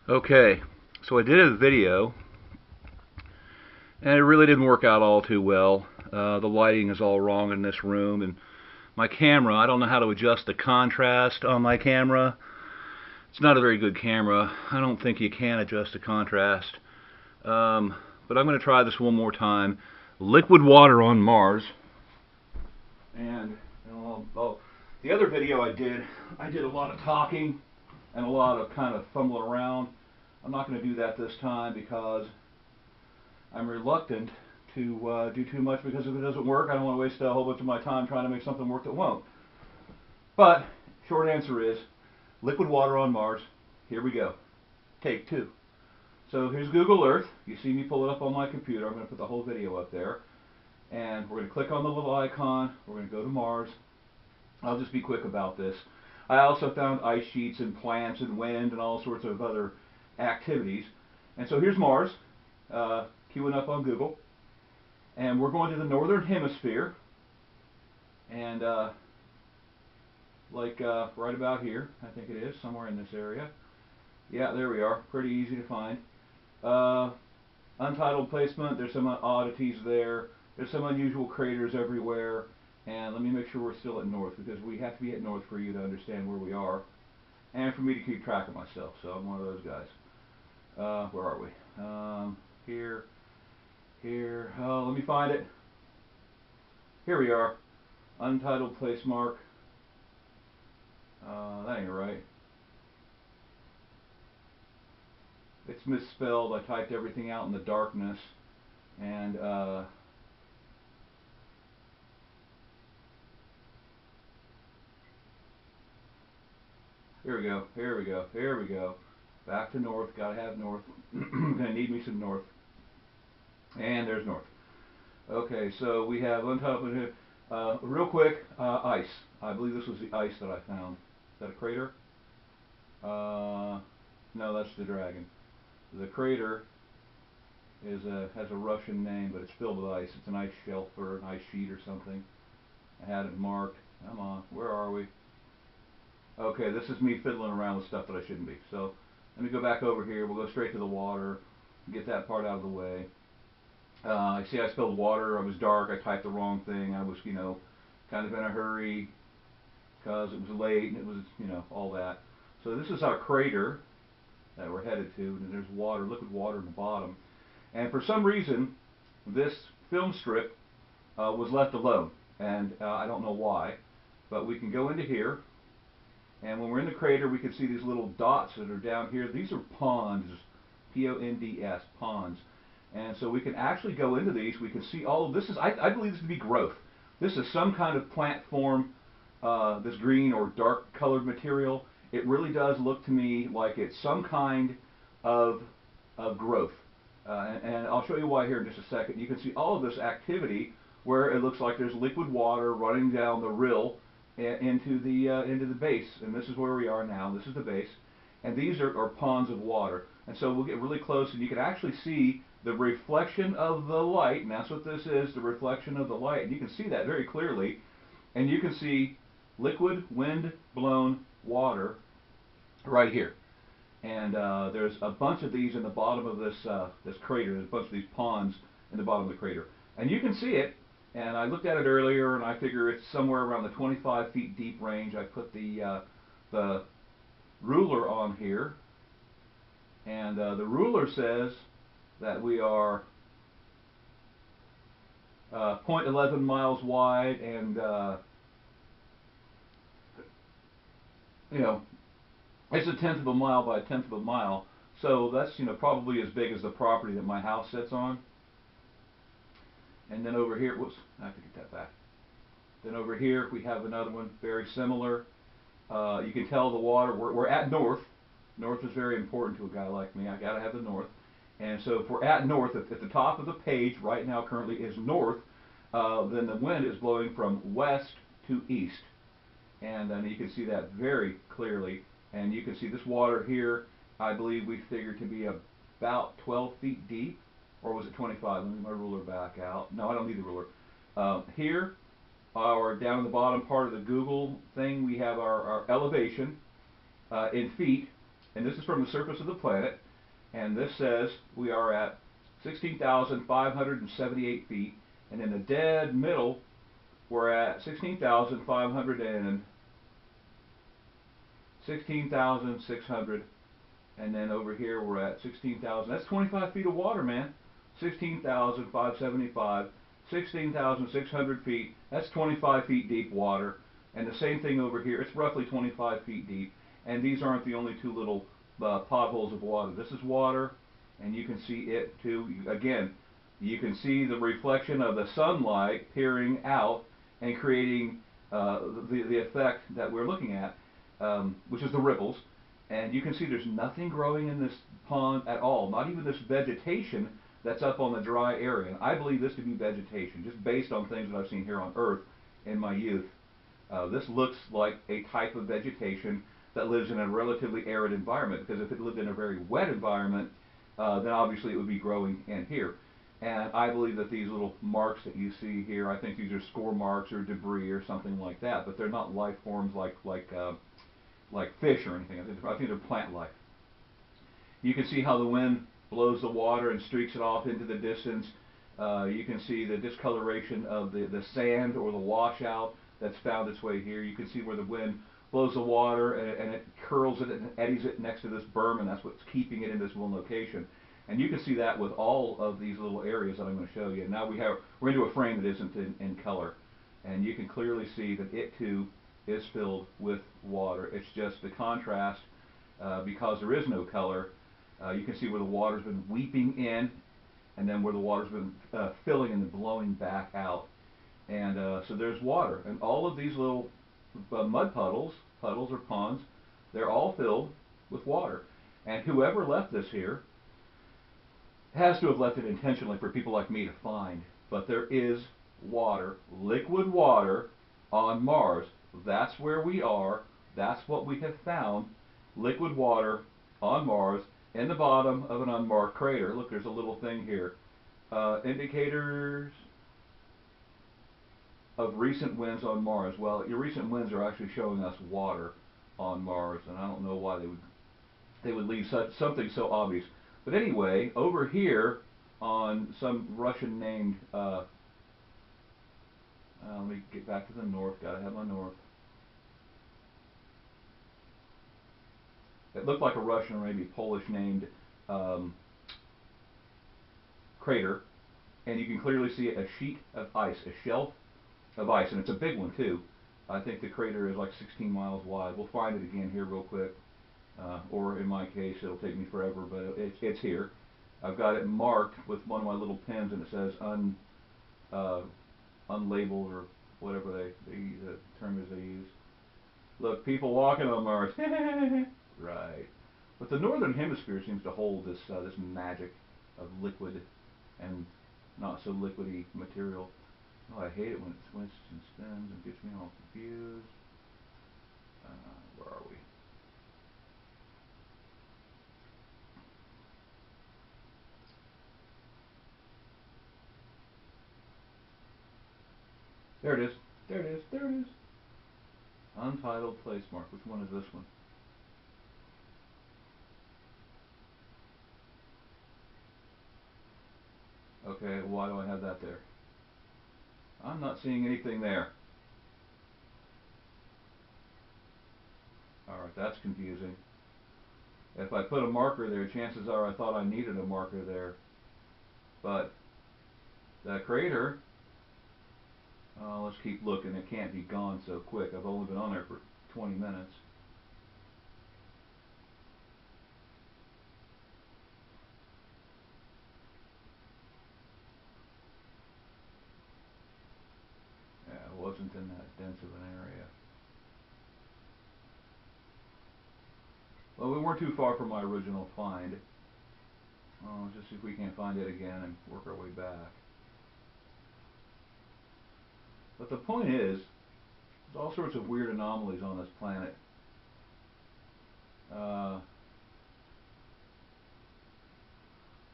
Okay, so I did a video, and it really didn't work out all too well. The lighting is all wrong in this room, and my camera, I don't know how to adjust the contrast on my camera. It's not a very good camera. I don't think you can adjust the contrast. But I'm going to try this one more time. Liquid water on Mars. And the other video I did a lot of talking and a lot of kind of fumbling around. I'm not going to do that this time because I'm reluctant to do too much, because if it doesn't work, I don't want to waste a whole bunch of my time trying to make something work that won't. But short answer is liquid water on Mars. Here we go. Take two. So here's Google Earth. You see me pull it up on my computer. I'm going to put the whole video up there. And we're going to click on the little icon. We're going to go to Mars. I'll just be quick about this. I also found ice sheets and plants and wind and all sorts of other activities. And so here's Mars, queuing up on Google. And we're going to the northern hemisphere. And right about here, I think it is, somewhere in this area. Yeah, there we are. Pretty easy to find. Untitled placement. There's some oddities there. There's some unusual craters everywhere. And let me make sure we're still at north, because we have to be at north for you to understand where we are, and for me to keep track of myself. So I'm one of those guys. Where are we? Here. Let me find it. Here we are. Untitled place mark. That ain't right. It's misspelled. I typed everything out in the darkness, and here we go. Back to north. Gotta have north. Gonna need me some north. And there's north. Okay, so we have untitled. Real quick, ice. I believe this was the ice that I found. Is that a crater? No, that's the dragon. The crater has a Russian name, but it's filled with ice. It's an ice shelf or an ice sheet or something. I had it marked. Come on, where are we? Okay, this is me fiddling around with stuff that I shouldn't be. So let me go back over here. We'll go straight to the water, get that part out of the way. See, I spelled water. I was dark. I typed the wrong thing. I was, kind of in a hurry because it was late, and it was, all that. So this is our crater that we're headed to, and there's water, liquid water in the bottom. And for some reason, this film strip was left alone, and I don't know why, but we can go into here, and when we're in the crater, we can see these little dots that are down here. These are ponds, P-O-N-D-S, ponds. And so we can actually go into these. We can see all of this. I believe this to be growth. This is some kind of plant form, this green or dark colored material. It really does look to me like it's some kind of growth. And I'll show you why here in just a second. You can see all of this activity where it looks like there's liquid water running down the rill into the base. And this is where we are now. This is the base. And these are ponds of water. And so we'll get really close, and you can actually see the reflection of the light, and that's what this is, the reflection of the light. And you can see that very clearly. And you can see liquid, wind-blown water right here. And there's a bunch of these in the bottom of this crater. There's a bunch of these ponds in the bottom of the crater. And you can see it. And I looked at it earlier, and I figure it's somewhere around the 25 feet deep range. I put the ruler on here. And the ruler says that we are 0.11 miles wide, and it's a tenth of a mile by a tenth of a mile. So that's probably as big as the property that my house sits on. And then over here, whoops, I have to get that back. Then over here we have another one very similar. You can tell the water. We're at north. North is very important to a guy like me. I got to have the north. And so if we're at north, at the top of the page right now currently is north, then the wind is blowing from west to east. And then you can see that very clearly. And you can see this water here, I believe we figured to be about 12 feet deep. Or was it 25? Let me get my ruler back out. No, I don't need the ruler. Here, down in the bottom part of the Google thing, we have our elevation in feet. and this is from the surface of the planet, and this says we are at 16,578 feet, and in the dead middle, we're at 16,600, and then over here we're at 16,000. That's 25 feet of water, man. 16,575, 16,600 feet. That's 25 feet deep water. And the same thing over here. It's roughly 25 feet deep. And these aren't the only two little potholes of water. This is water, and you can see it too. Again, you can see the reflection of the sunlight peering out and creating the effect that we're looking at, which is the ripples. And you can see there's nothing growing in this pond at all, not even this vegetation that's up on the dry area. And I believe this to be vegetation, just based on things that I've seen here on Earth in my youth. This looks like a type of vegetation that lives in a relatively arid environment, because if it lived in a very wet environment, then obviously it would be growing in here. And I believe that these little marks that you see here, I think these are score marks or debris or something like that, but they're not life forms like fish or anything. I think they're plant life. You can see how the wind blows the water and streaks it off into the distance. You can see the discoloration of the sand or the washout that's found its way here. You can see where the wind blows the water and it curls it and eddies it next to this berm, and that's what's keeping it in this one location. And you can see that with all of these little areas that I'm going to show you. And now we're into a frame that isn't in color, and you can clearly see that it too is filled with water. It's just the contrast, because there is no color. You can see where the water's been weeping in, and then where the water's been filling and then blowing back out. And so there's water, and all of these little mud puddles or ponds, they're all filled with water. And whoever left this here has to have left it intentionally for people like me to find. But there is water, liquid water, on Mars. That's where we are. That's what we have found. Liquid water on Mars in the bottom of an unmarked crater. Look, there's a little thing here. Indicators of recent winds on Mars. Well, your recent winds are actually showing us water on Mars, and I don't know why they would leave something so obvious. But anyway, over here on some Russian named, let me get back to the north, gotta have my north. It looked like a Russian or maybe Polish named crater, and you can clearly see a sheet of ice, a shelf of ice, and it's a big one too. I think the crater is like 16 miles wide. We'll find it again here real quick, or in my case it'll take me forever, but it's here. I've got it marked with one of my little pins, and it says unlabeled, or whatever the term is they use. Look, people walking on Mars. Right. But the northern hemisphere seems to hold this magic of liquid and not so liquidy material. Oh, I hate it when it twists and spins and gets me all confused. Where are we? There it is. There it is. There it is. Untitled place mark. Which one is this one? Okay, why do I have that there? I'm not seeing anything there. Alright, that's confusing. If I put a marker there, chances are I thought I needed a marker there. But the crater, let's keep looking. It can't be gone so quick. I've only been on there for 20 minutes. Yeah, it wasn't in that dense of an area. Well, we weren't too far from my original find. Let's just see if we can't find it again and work our way back. But the point is, there's all sorts of weird anomalies on this planet.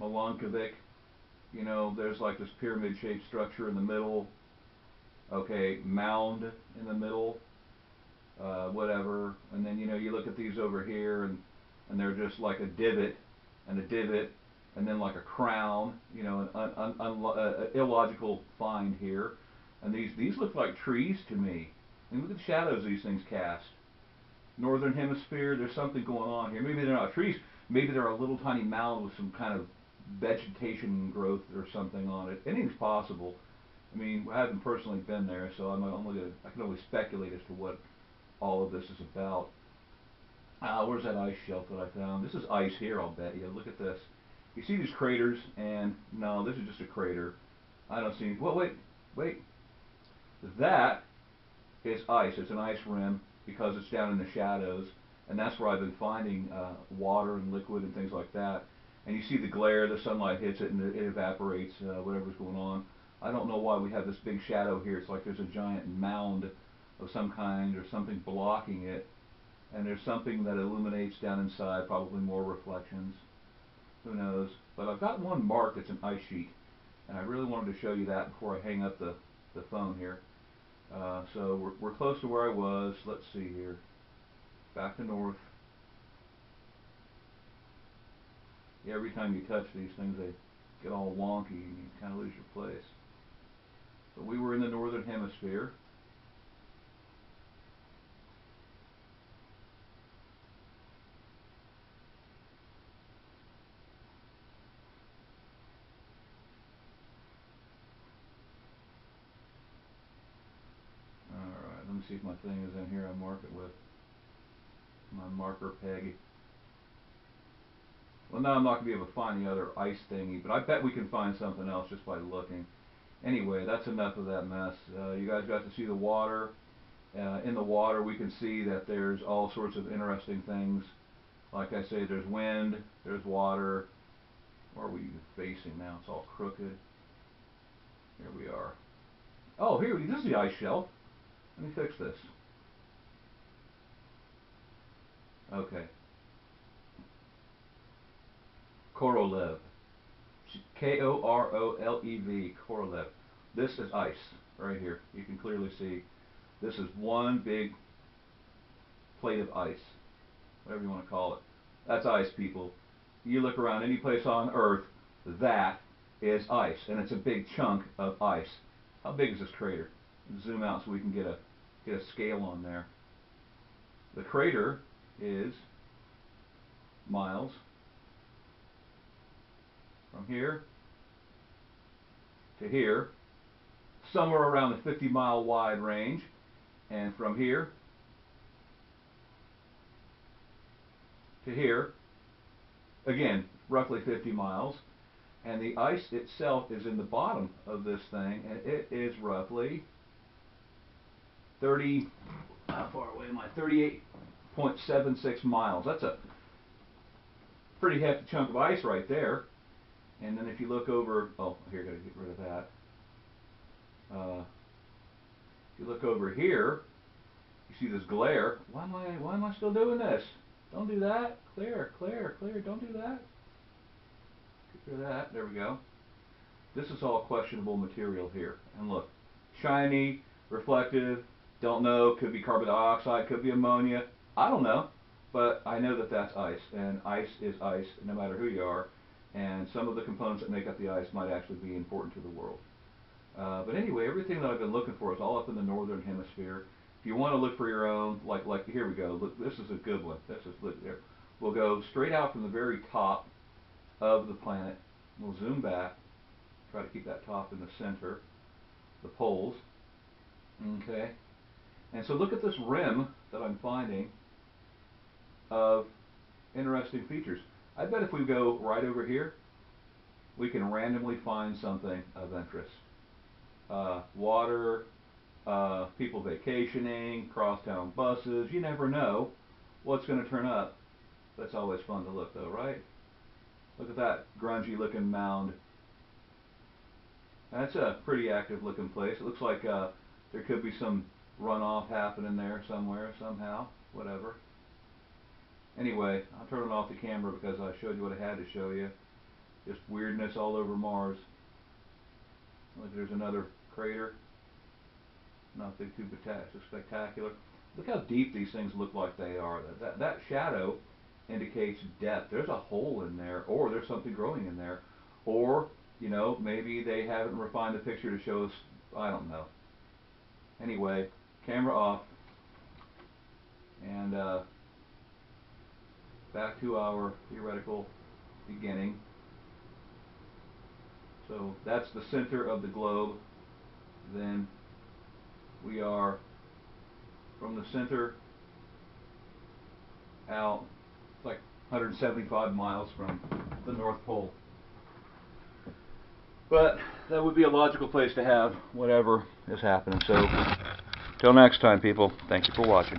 Milankovic, you know, there's like this pyramid-shaped structure in the middle. Okay, mound in the middle. Whatever. And then, you know, you look at these over here, and and they're just like a divot and a divot and then like a crown, you know, an illogical find here. And these look like trees to me. I mean, look at the shadows these things cast. Northern hemisphere, there's something going on here. Maybe they're not trees. Maybe they're a little tiny mound with some kind of vegetation growth or something on it. Anything's possible. I mean, I haven't personally been there, so I can only speculate as to what all of this is about. Where's that ice shelf that I found? This is ice here, I'll bet you. Look at this. You see these craters, and no, this is just a crater. I don't see. Well, wait. That is ice. It's an ice rim because it's down in the shadows, and that's where I've been finding water and liquid and things like that. And you see the glare, the sunlight hits it, and it evaporates whatever's going on. I don't know why we have this big shadow here. It's like there's a giant mound of some kind or something blocking it, and there's something that illuminates down inside, probably more reflections. Who knows? But I've got one marked. It's an ice sheet, and I really wanted to show you that before I hang up the phone here. So we're close to where I was. Let's see here. Back to north. Yeah, every time you touch these things, they get all wonky and you kind of lose your place. So we were in the northern hemisphere. Alright, let me see if my thing is in here I mark it with. My marker peg. Well, now I'm not going to be able to find the other ice thingy, but I bet we can find something else just by looking. Anyway, that's enough of that mess. You guys got to see the water. In the water we can see that there's all sorts of interesting things. Like I say, there's wind, there's water. Where are we facing now? It's all crooked. Here we are. Oh, this is the ice shelf. Let me fix this. Okay. Korolev. K-O-R-O-L-E-V. Korolev. This is ice right here. You can clearly see. This is one big plate of ice. Whatever you want to call it. That's ice, people. You look around any place on Earth, that is ice. And it's a big chunk of ice. How big is this crater? Zoom out so we can get a scale on there. The crater is miles from here to here, somewhere around the 50-mile wide range, and from here to here, again, roughly 50 miles, and the ice itself is in the bottom of this thing, and it is roughly 30, how far away am I? 38.76 miles. That's a pretty hefty chunk of ice right there. And then if you look over, oh, here, I gotta get rid of that. If you look over here, you see this glare. Why am I still doing this? Don't do that. Clear. Don't do that. Get rid of that. There we go. This is all questionable material here. And look, shiny, reflective. Don't know. Could be carbon dioxide. Could be ammonia. I don't know. But I know that that's ice, and ice is ice, no matter who you are. And some of the components that make up the ice might actually be important to the world. But anyway, everything that I've been looking for is all up in the northern hemisphere. If you want to look for your own, like here we go. Look, this is a good one. Look there. We'll go straight out from the very top of the planet. We'll zoom back. Try to keep that top in the center. The poles. Okay. And so look at this rim that I'm finding of interesting features. I bet if we go right over here, we can randomly find something of interest. Water, people vacationing, crosstown buses. You never know what's going to turn up. That's always fun to look though, right? Look at that grungy looking mound. That's a pretty active looking place. It looks like there could be some runoff happening there somewhere, somehow, whatever. Anyway, I'm turning off the camera because I showed you what I had to show you. Just weirdness all over Mars. Look, there's another crater. Nothing too spectacular. Look how deep these things look like they are. That shadow indicates depth. There's a hole in there, or there's something growing in there, or you know, maybe they haven't refined the picture to show us, I don't know. Anyway, camera off, and back to our theoretical beginning. So that's the center of the globe. Then we are from the center out, it's like 175 miles from the North Pole. But that would be a logical place to have whatever is happening. So, till next time, people, thank you for watching.